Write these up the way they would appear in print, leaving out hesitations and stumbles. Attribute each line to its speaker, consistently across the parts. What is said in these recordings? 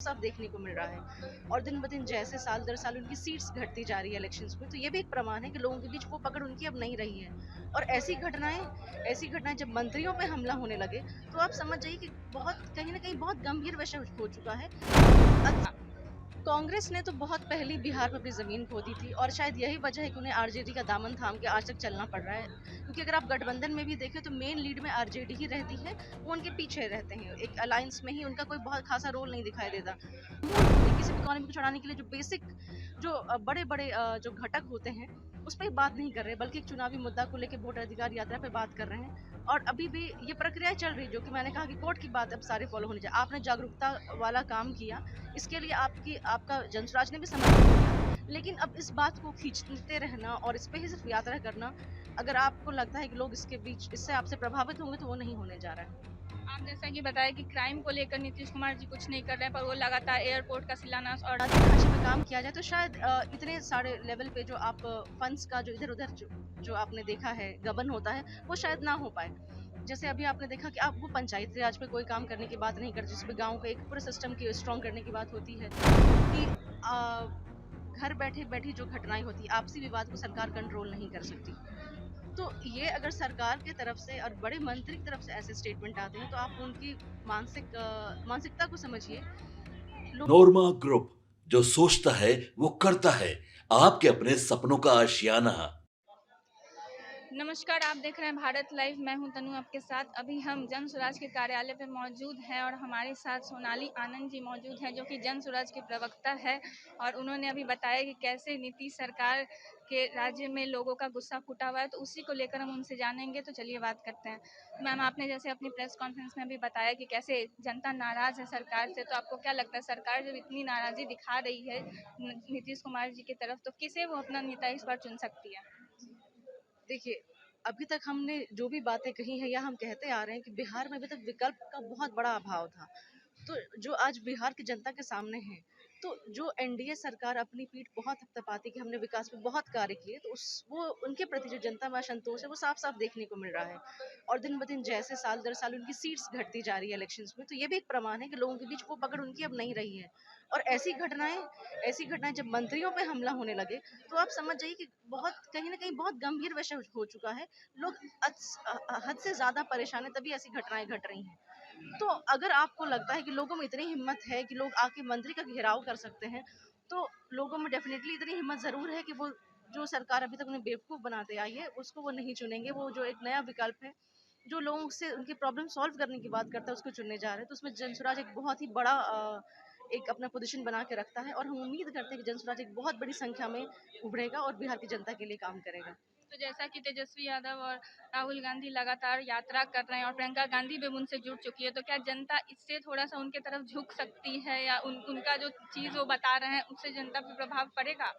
Speaker 1: साफ देखने को मिल रहा है। और दिन ब दिन जैसे साल दर साल उनकी सीट्स घटती जा रही है इलेक्शंस में, तो ये भी एक प्रमाण है कि लोगों के बीच वो पकड़ उनकी अब नहीं रही है। और ऐसी घटनाएं जब मंत्रियों पे हमला होने लगे, तो आप समझ जाइए कि बहुत कहीं ना कहीं बहुत गंभीर विषय हो चुका है। कांग्रेस ने तो बहुत पहले बिहार में अपनी जमीन खो दी थी, और शायद यही वजह है कि उन्हें आरजेडी का दामन थाम के आज तक चलना पड़ रहा है। क्योंकि अगर आप गठबंधन में भी देखें तो मेन लीड में आरजेडी ही रहती है, वो उनके पीछे रहते हैं, एक अलायंस में ही उनका कोई बहुत खासा रोल नहीं दिखाई देता। किसी भी इकोनॉमी को चढ़ाने के लिए जो बेसिक जो बड़े बड़े जो घटक होते हैं, उस पर बात नहीं कर रहे, बल्कि एक चुनावी मुद्दा को लेकर वोटर अधिकार यात्रा पे बात कर रहे हैं। और अभी भी ये प्रक्रिया चल रही, जो कि मैंने कहा कि कोर्ट की बात अब सारे फॉलो होनी चाहिए। आपने जागरूकता वाला काम किया, इसके लिए आपका जनसुराज ने भी समर्थन किया, लेकिन अब इस बात को खींचते रहना और इस पे ही सिर्फ यात्रा करना, अगर आपको लगता है कि लोग इसके बीच इससे आपसे प्रभावित होंगे, तो वो नहीं होने जा रहा है।
Speaker 2: आप जैसा कि बताया कि क्राइम को लेकर नीतीश कुमार जी कुछ नहीं कर रहे हैं, पर वो लगातार एयरपोर्ट का शिलान्यास और
Speaker 1: ढांचे पे काम किया जाए तो शायद इतने सारे लेवल पे जो आप फंड्स का जो इधर उधर जो आपने देखा है गबन होता है, वो शायद ना हो पाए। जैसे अभी आपने देखा कि आप वो पंचायती राज पे कोई काम करने की बात नहीं करते, जिसपे गांव के एक पूरे सिस्टम की स्ट्रॉन्ग करने की बात होती है कि घर बैठे बैठी जो घटनाएं होती है, आपसी विवाद को सरकार कंट्रोल नहीं कर सकती। तो ये अगर सरकार की तरफ से और बड़े मंत्री की तरफ से ऐसे स्टेटमेंट आते हैं, तो आप उनकी मानसिकता को समझिए।
Speaker 3: नोरमा ग्रुप, जो सोचता है वो करता है। आपके अपने सपनों का आशियाना।
Speaker 2: नमस्कार, आप देख रहे हैं भारत लाइव। मैं हूं तनु आपके साथ। अभी हम जन स्वराज के कार्यालय पे मौजूद हैं और हमारे साथ सोनाली आनंद जी मौजूद हैं, जो कि जन स्वराज की प्रवक्ता है। और उन्होंने अभी बताया कि कैसे नीतीश सरकार के राज्य में लोगों का गुस्सा फूटा हुआ है, तो उसी को लेकर हम उनसे जानेंगे। तो चलिए बात करते हैं। मैम, आपने जैसे अपनी प्रेस कॉन्फ्रेंस में भी बताया कि कैसे जनता नाराज़ है सरकार से, तो आपको क्या लगता है सरकार जब इतनी नाराज़गी दिखा रही है नीतीश कुमार जी की तरफ, तो किसे वो अपना नेता इस बार चुन सकती है?
Speaker 1: देखिए, अभी तक हमने जो भी बातें कही हैं या हम कहते आ रहे हैं कि बिहार में अभी तक विकल्प का बहुत बड़ा अभाव था। तो जो आज बिहार की जनता के सामने है, तो जो एनडीए सरकार अपनी पीठ बहुत थपथपाती कि हमने विकास पे बहुत कार्य किए, तो उस वो उनके प्रति जो जनता में असंतोष है, वो साफ-साफ देखने को मिल रहा है। और दिन ब दिन जैसे साल दर साल उनकी सीट्स घटती जा रही है इलेक्शंस में, तो ये भी एक प्रमाण है कि लोगों के बीच वो पकड़ उनकी अब नहीं रही है। और ऐसी घटनाएं जब मंत्रियों पे हमला होने लगे, तो आप समझ जाइए कि बहुत कहीं न कहीं बहुत गंभीर विषय हो चुका है। लोग हद से ज़्यादा परेशान हैं, तभी ऐसी घटनाएँ घट रही हैं। तो अगर आपको लगता है कि लोगों में इतनी हिम्मत है कि लोग आके मंत्री का घेराव कर सकते हैं, तो लोगों में डेफ़िनेटली इतनी हिम्मत ज़रूर है कि वो जो सरकार अभी तक उन्हें बेवकूफ़ बनाते आई है, उसको वो नहीं चुनेंगे। वो जो एक नया विकल्प है, जो लोगों से उनकी प्रॉब्लम सॉल्व करने की बात करता है, उसको चुनने जा रहे हैं। तो उसमें जनसुराज एक बहुत ही बड़ा एक अपना पोज़ीशन बना के रखता है, और हम उम्मीद करते हैं कि जनसुराज एक बहुत बड़ी संख्या में उभरेगा और बिहार की जनता के लिए काम करेगा।
Speaker 2: तो जैसा कि तेजस्वी यादव और राहुल गांधी लगातार यात्रा कर रहे हैं और प्रियंका गांधी भी उनसे जुड़ चुकी है, तो क्या जनता इससे थोड़ा सा उनके तरफ झुक सकती है, या उनका जो चीज़ वो बता रहे हैं उससे जनता पर प्रभाव पड़ेगा?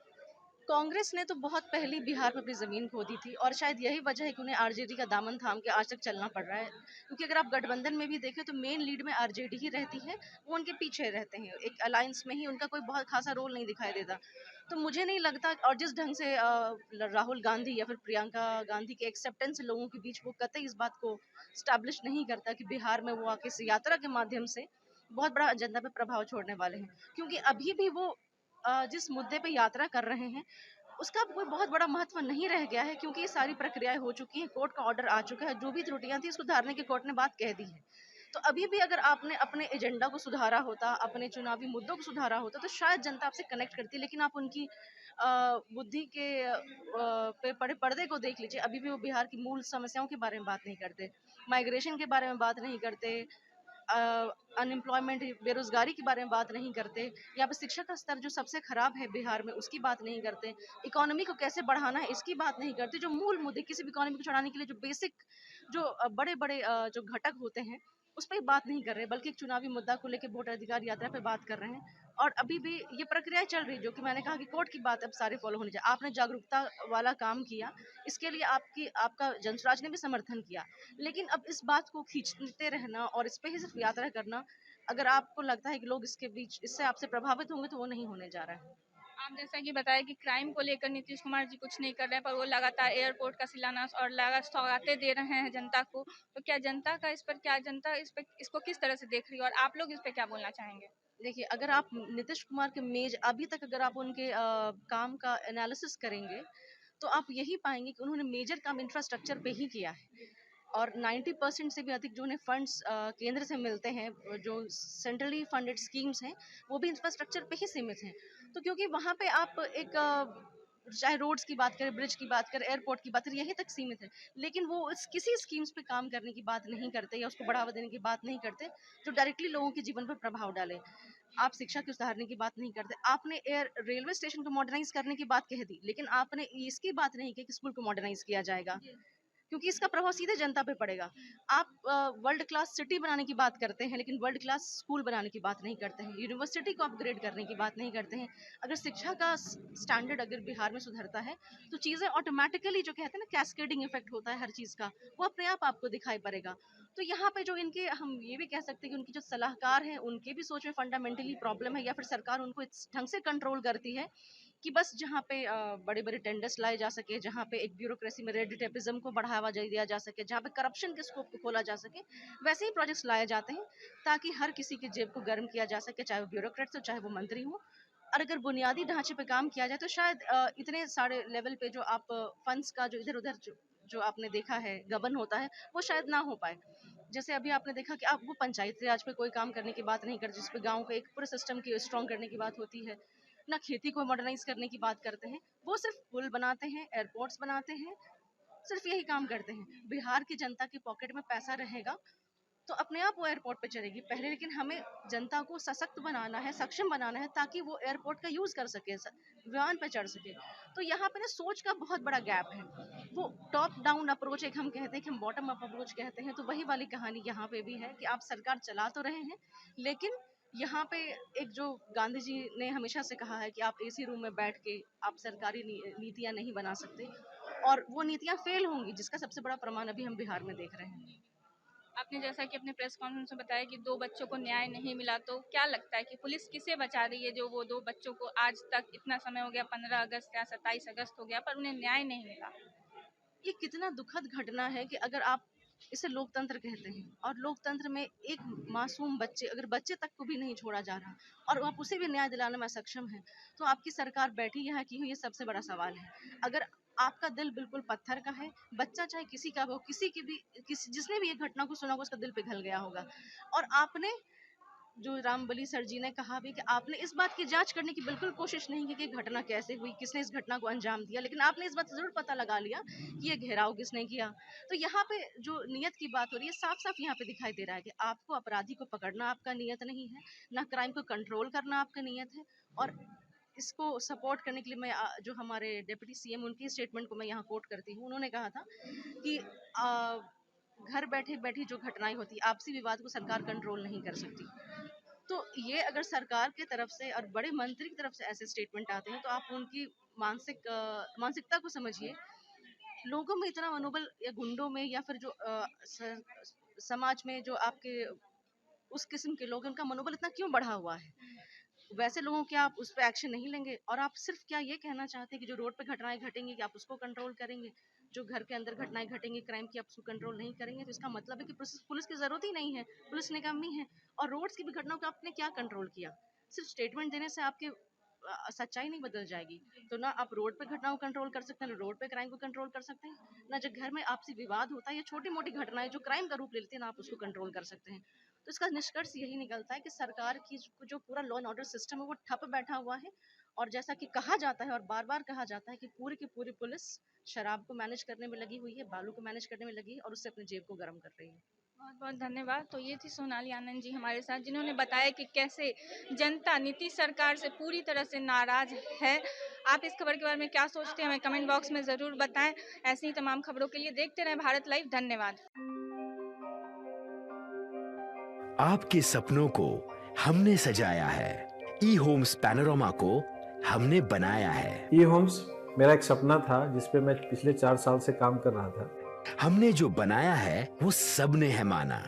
Speaker 1: कांग्रेस ने तो बहुत पहले बिहार में अपनी जमीन खो दी थी, और शायद यही वजह है कि उन्हें आरजेडी का दामन थाम के आज तक चलना पड़ रहा है। क्योंकि अगर आप गठबंधन में भी देखें तो मेन लीड में आरजेडी ही रहती है, वो उनके पीछे रहते हैं, एक अलायंस में ही उनका कोई बहुत खासा रोल नहीं दिखाई देता। तो मुझे नहीं लगता, और जिस ढंग से राहुल गांधी या फिर प्रियंका गांधी की एक्सेप्टेंस लोगों के बीच, वो कतई इस बात को स्टैब्लिश नहीं करता कि बिहार में वो आके इस यात्रा के माध्यम से बहुत बड़ा जनता पे प्रभाव छोड़ने वाले हैं। क्योंकि अभी भी वो जिस मुद्दे पे यात्रा कर रहे हैं, उसका कोई बहुत बड़ा महत्व नहीं रह गया है, क्योंकि ये सारी प्रक्रियाएं हो चुकी हैं, कोर्ट का ऑर्डर आ चुका है, जो भी त्रुटियां थी सुधारने की कोर्ट ने बात कह दी है। तो अभी भी अगर आपने अपने एजेंडा को सुधारा होता, अपने चुनावी मुद्दों को सुधारा होता, तो शायद जनता आपसे कनेक्ट करती। लेकिन आप उनकी बुद्धि के पे पड़े पर्दे को देख लीजिए, अभी भी वो बिहार की मूल समस्याओं के बारे में बात नहीं करते, माइग्रेशन के बारे में बात नहीं करते, अनएम्प्लॉयमेंट बेरोजगारी के बारे में बात नहीं करते, यहाँ पे शिक्षा का स्तर जो सबसे खराब है बिहार में, उसकी बात नहीं करते, इकोनॉमी को कैसे बढ़ाना है इसकी बात नहीं करते। जो मूल मुद्दे किसी भी इकोनॉमी को चढ़ाने के लिए जो बेसिक जो बड़े बड़े जो घटक होते हैं, उस पर बात नहीं कर रहे, बल्कि एक चुनावी मुद्दा को लेकर वोटर अधिकार यात्रा पे बात कर रहे हैं। और अभी भी ये प्रक्रिया चल रही, जो कि मैंने कहा कि कोर्ट की बात अब सारे फॉलो होनी चाहिए। आपने जागरूकता वाला काम किया, इसके लिए आपका जनसुराज ने भी समर्थन किया, लेकिन अब इस बात को खींचते रहना और इस पे ही सिर्फ यात्रा करना, अगर आपको लगता है कि लोग इसके बीच इससे आपसे प्रभावित होंगे, तो वो नहीं होने जा रहा है।
Speaker 2: आप जैसा कि बताया कि क्राइम को लेकर नीतीश कुमार जी कुछ नहीं कर रहे हैं, पर वो लगातार एयरपोर्ट का शिलान्यास और लगा सौगातें दे रहे हैं जनता को। तो क्या जनता का इस पर, क्या जनता इस पर, इसको किस तरह से देख रही है, और आप लोग इस पर क्या बोलना चाहेंगे?
Speaker 1: देखिए, अगर आप नीतीश कुमार के अभी तक अगर आप उनके काम का एनालिसिस करेंगे, तो आप यही पाएँगे कि उन्होंने मेजर काम इंफ्रास्ट्रक्चर पे ही किया है। और 90% से भी अधिक जो उन्हें फंड्स केंद्र से मिलते हैं, जो सेंट्रली फंडेड स्कीम्स हैं, वो भी इंफ्रास्ट्रक्चर पे ही सीमित हैं। तो क्योंकि वहाँ पे आप चाहे रोड्स की बात करें, ब्रिज की बात करें, एयरपोर्ट की बात करें, यहीं तक सीमित है। लेकिन वो किसी स्कीम्स पे काम करने की बात नहीं करते या उसको बढ़ावा देने की बात नहीं करते, जो डायरेक्टली लोगों के जीवन पर प्रभाव डाले। आप शिक्षा की सुधारने की बात नहीं करते। आपने रेलवे स्टेशन को मॉडर्नाइज करने की बात कह दी, लेकिन आपने इसकी बात नहीं की कि स्कूल को मॉडर्नाइज किया जाएगा, क्योंकि इसका प्रभाव सीधे जनता पे पड़ेगा। आप वर्ल्ड क्लास सिटी बनाने की बात करते हैं, लेकिन वर्ल्ड क्लास स्कूल बनाने की बात नहीं करते हैं, यूनिवर्सिटी को अपग्रेड करने की बात नहीं करते हैं। अगर शिक्षा का स्टैंडर्ड अगर बिहार में सुधरता है, तो चीज़ें ऑटोमेटिकली, जो कहते हैं ना कैस्केडिंग इफेक्ट होता है हर चीज़ का, वो अपने आप आपको दिखाई पड़ेगा। तो यहाँ पे जो इनके, हम ये भी कह सकते हैं कि उनकी जो सलाहकार हैं, उनके भी सोच में फंडामेंटली प्रॉब्लम है, या फिर सरकार उनको इस ढंग से कंट्रोल करती है कि बस जहाँ पे बड़े-बड़े टेंडर्स लाए जा सके, जहाँ पे एक ब्यूरोक्रेसी में रेड टेपिज्म को बढ़ावा दिया जा सके, जहाँ पे करप्शन के स्कोप को खोला जा सके, वैसे ही प्रोजेक्ट्स लाए जाते हैं ताकि हर किसी की जेब को गर्म किया जा सके, चाहे वो ब्यूरोक्रेट्स हो, चाहे वो मंत्री हो। और अगर बुनियादी ढांचे पे काम किया जाए, तो शायद इतने सारे लेवल पे जो आप फंड्स का जो इधर-उधर जो आपने देखा है गबन होता है, वो शायद ना हो पाए। जैसे अभी आपने देखा कि आप वो पंचायती राज पे कोई काम करने की बात नहीं करते, जिसपे गाँव के एक पूरे सिस्टम की स्ट्रॉन्ग करने की बात होती है। ना खेती को मॉडर्नाइज करने की बात करते हैं, वो सिर्फ पुल बनाते हैं, एयरपोर्ट्स बनाते हैं, सिर्फ यही काम करते हैं। बिहार की जनता की पॉकेट में पैसा रहेगा, तो अपने आप वो एयरपोर्ट पे चलेगी पहले, लेकिन हमें जनता को सशक्त बनाना है, सक्षम बनाना है, ताकि वो एयरपोर्ट का यूज़ कर सके, विमान पे चढ़ सके। तो यहाँ पे ना सोच का बहुत बड़ा गैप है। वो टॉप डाउन अप्रोच एक हम कहते हैं कि हम बॉटम अप अप्रोच कहते हैं, तो वही वाली कहानी यहाँ पे भी है कि आप सरकार चला तो रहे हैं, लेकिन यहाँ पे एक जो गांधी जी ने हमेशा से कहा है कि आप एसी रूम में बैठ के आप सरकारी नीतियाँ नहीं बना सकते, और वो नीतियाँ फेल होंगी, जिसका सबसे बड़ा प्रमाण अभी हम बिहार में देख रहे हैं।
Speaker 2: आपने जैसा कि अपने प्रेस कॉन्फ्रेंस में बताया कि 2 बच्चों को न्याय नहीं मिला, तो क्या लगता है कि पुलिस किसे बचा रही है, जो वो 2 बच्चों को आज तक इतना समय हो गया, 15 अगस्त या 27 अगस्त हो गया, पर उन्हें न्याय नहीं मिला?
Speaker 1: ये कितना दुखद घटना है कि अगर आप इसे लोकतंत्र कहते हैं, और लोकतंत्र में एक मासूम बच्चे, अगर बच्चे तक को भी नहीं छोड़ा जा रहा, और आप उसे भी न्याय दिलाने में सक्षम है, तो आपकी सरकार बैठी यहाँ की हुई, ये सबसे बड़ा सवाल है। अगर आपका दिल बिल्कुल पत्थर का है, बच्चा चाहे किसी का हो, किसी की भी, किसी जिसने भी ये घटना को सुना होगा, उसका दिल पिघल गया होगा, और आपने, जो रामबली सर जी ने कहा भी कि आपने इस बात की जांच करने की बिल्कुल कोशिश नहीं की कि घटना कैसे हुई, किसने इस घटना को अंजाम दिया, लेकिन आपने इस बात ज़रूर पता लगा लिया कि ये घेराव किसने किया। तो यहाँ पे जो नियत की बात हो रही है, साफ-साफ यहाँ पे दिखाई दे रहा है कि आपको अपराधी को पकड़ना आपका नियत नहीं है, ना क्राइम को कंट्रोल करना आपका नियत है, और इसको सपोर्ट करने के लिए मैं जो हमारे डिप्टी सीएम, उनकी स्टेटमेंट को मैं यहाँ कोट करती हूँ। उन्होंने कहा था कि घर बैठे-बैठी जो घटनाएँ होती हैं, आपसी विवाद को सरकार कंट्रोल नहीं कर सकती। तो ये अगर सरकार की तरफ से और बड़े मंत्री की तरफ से ऐसे स्टेटमेंट आते हैं, तो आप उनकी मानसिकता को समझिए। लोगों में इतना मनोबल, या गुंडों में, या फिर जो समाज में जो आपके उस किस्म के लोग हैं, उनका मनोबल इतना क्यों बढ़ा हुआ है? वैसे लोगों के आप उस पे एक्शन नहीं लेंगे, और आप सिर्फ क्या ये कहना चाहते हैं कि जो रोड पे घटनाएँ घटेंगी कि आप उसको कंट्रोल करेंगे? जो घर के अंदर घटनाएँ घटेंगी क्राइम की, आप उसको कंट्रोल नहीं करेंगे? तो इसका मतलब है कि पुलिस की ज़रूरत ही नहीं है, पुलिस निकम्मी है। और रोड्स की भी घटनाओं को आपने क्या कंट्रोल किया? सिर्फ स्टेटमेंट देने से आपकी सच्चाई नहीं बदल जाएगी। तो ना आप रोड पे घटनाओं को कंट्रोल कर सकते हैं, ना रोड पे क्राइम को कंट्रोल कर सकते हैं, ना जो घर में आपसी विवाद होता है या छोटी-मोटी घटनाएँ जो क्राइम का रूप ले लेती हैं, ना आप उसको कंट्रोल कर सकते हैं। तो इसका निष्कर्ष यही निकलता है कि सरकार की जो पूरा लॉ एंड ऑर्डर सिस्टम है, वो ठप बैठा हुआ है, और जैसा कि कहा जाता है और बार-बार कहा जाता है कि पूरी की पूरी पुलिस शराब को मैनेज करने में लगी हुई है, बालू को मैनेज करने में लगी है, और उससे अपनी जेब को गर्म कर रही है।
Speaker 2: बहुत-बहुत धन्यवाद। तो ये थी सोनाली आनंद जी हमारे साथ, जिन्होंने बताया कि कैसे जनता नीतीश सरकार से पूरी तरह से नाराज़ है। आप इस खबर के बारे में क्या सोचते हैं, हमें कमेंट बॉक्स में ज़रूर बताएँ। ऐसी ही तमाम खबरों के लिए देखते रहें भारत लाइव। धन्यवाद।
Speaker 4: आपके सपनों को हमने सजाया है, ई होम्स पैनोरमा को हमने बनाया है।
Speaker 5: ई होम्स मेरा एक सपना था, जिसपे मैं पिछले 4 साल से काम कर रहा था।
Speaker 4: हमने जो बनाया है वो सबने है माना।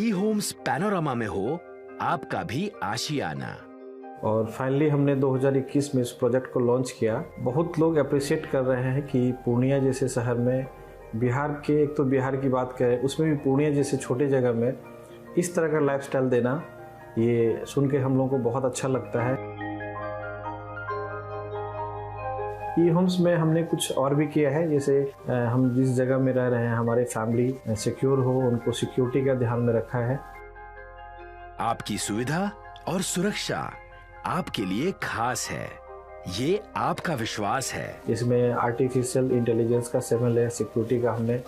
Speaker 4: ई होम्स पैनोरमा में हो आपका भी आशियाना।
Speaker 5: और फाइनली हमने 2021 में इस प्रोजेक्ट को लॉन्च किया। बहुत लोग अप्रिशिएट कर रहे हैं कि पूर्णिया जैसे शहर में, बिहार के, एक तो बिहार की बात करें, उसमें भी पूर्णिया जैसे छोटे जगह में इस तरह का लाइफस्टाइल देना ये सुन के हम लोगों को बहुत अच्छा लगता है। ई होम्स में हमने कुछ और भी किया है, जैसे हम जिस जगह में रह रहे हैं हमारे फैमिली सिक्योर हो, उनको सिक्योरिटी का ध्यान में रखा है।
Speaker 4: आपकी सुविधा और सुरक्षा आपके लिए खास है, ये आपका विश्वास है।
Speaker 5: इसमें आर्टिफिशियल इंटेलिजेंस का 7 लेयर सिक्योरिटी का हमने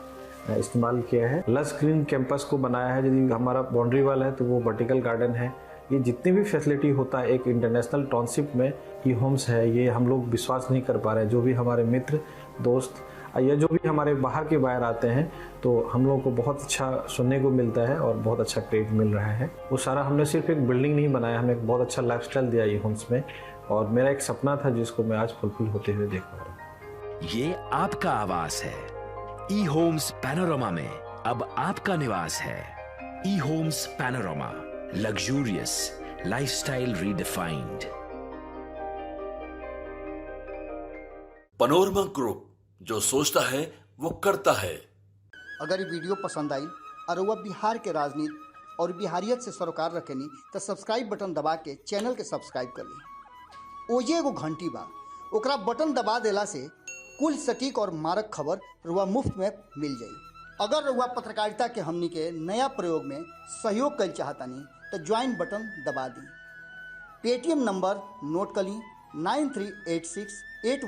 Speaker 5: इस्तेमाल किया है। लस ग्रीन कैंपस को बनाया है। यदि हमारा बाउंड्री वाल है तो वो वर्टिकल गार्डन है। ये जितनी भी फैसिलिटी होता है एक इंटरनेशनल टाउनशिप में ई होम्स है, ये हम लोग विश्वास नहीं कर पा रहे हैं। जो भी हमारे मित्र दोस्त या जो भी हमारे बाहर के बाहर आते हैं तो हम लोगों को बहुत अच्छा सुनने को मिलता है और बहुत अच्छा क्रेडिट मिल रहा है। वो सारा हमने सिर्फ एक बिल्डिंग नहीं बनाया, हमें एक बहुत अच्छा लाइफस्टाइल दिया ई होम्स में, और मेरा एक सपना था जिसको मैं आज फुलफिल होते हुए देख पा रहा हूँ।
Speaker 4: ये आपका आवास है। ई होम्स पैनोरामा में अब आपका निवास है। E Homes Panorama, luxurious lifestyle redefined.
Speaker 3: Panorama group, जो सोचता है वो करता है।
Speaker 6: अगर ये वीडियो पसंद आई और वह बिहार के राजनीति और बिहारियत से सरोकार रखेनी तो सब्सक्राइब बटन दबा के चैनल के सब्सक्राइब कर ली। ओजे एगो घंटी बा, ओकरा बटन दबा देला से कुल सटीक और मारक खबर रुआ मुफ्त में मिल जाई। अगर रुआ पत्रकारिता के हमनी के नया प्रयोग में सहयोग कर चाहतानी तो ज्वाइन बटन दबा दी। पेटीएम नंबर नोट कर ली 9386